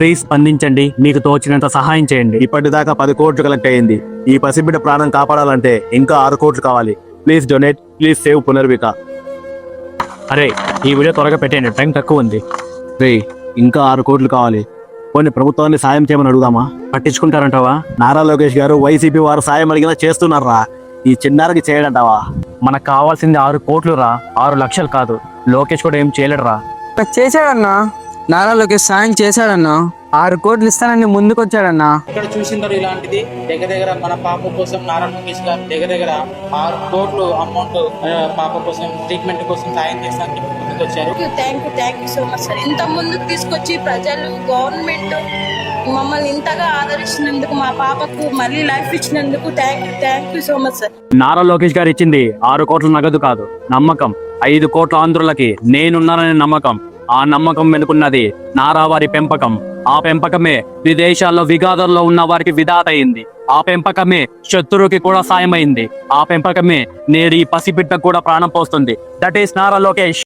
Please స్పందించండి, మీకు తోచినంత సహాయం చేయండి. ఇప్పటిదాకా 10 కోట్లు కలెక్ట్ అయ్యింది. ఈ పసిబిడ్డ ప్రాణం కాపాడాలంటే ఇంకా 6 కోట్లు కావాలి. Please donate, please save Punarvika. అరే, ఈ వీడియో త్వరగా పెట్టేయండి, టైం తక్కువ ఉంది. రే, ఇంకా 6 కోట్లు కావాలి. కొన్ని ప్రభుత్వాన్ని సాయం చేయమని అడుగుదామా? పట్టించుకుంటారంటావా? నారా లోకేష్ గారు వైసీపీ వారు సాయం అడిగినా చేస్తున్నారా? ఈ చిన్నారికి చేయడంటావా? మనకు కావాల్సింది 6 కోట్లు రా, 6 లక్షలు కాదు. లోకేష్ కూడా ఏం చేయలేడురా. చేశాడన్నా, నారా లోకేష్ సాయం చేశాడన్నా. 6 కోట్లు ఇస్తానని ముందుకొచ్చాడన్నా. ఇక్కడ చూసింటారు ఇలాంటిది. దగ్గర మన పాప కోసం నారా లోకేష్ గారు దగ్గర 6 కోట్లు అమౌంట్ పాప కోసం ట్రీట్మెంట్ కోసం సాయం చేస్తానికి ముందుకు వచ్చారు. Thank you so much sir. ఇంత ముందుకు తీసుకొచ్చి ప్రజలు, గవర్నమెంట్ మమ్మల్ని ఇంతగా ఆదరిస్తున్నందుకు, మా పాపకు మళ్ళీ లైఫ్ ఇచ్చినందుకు thank you so much sir. Nara Lokesh గారు ఇచ్చింది 6 కోట్ల నగదు కాదు, నమ్మకం. 5 కోట్ల ఆంధ్రులకి నేనున్నాననే నమ్మకం. ఆ నమ్మకం వెనుకున్నది నారా వారి పెంపకం. ఆ పెంపకమే విదేశాల్లో విగాధంలో ఉన్న వారికి విధాత అయింది. ఆ పెంపకమే శత్రువుకి కూడా సాయమైంది. ఆ పెంపకమే నేడు ఈ పసిబిడ్డ కూడా ప్రాణం పోస్తుంది. That is Nara Lokesh.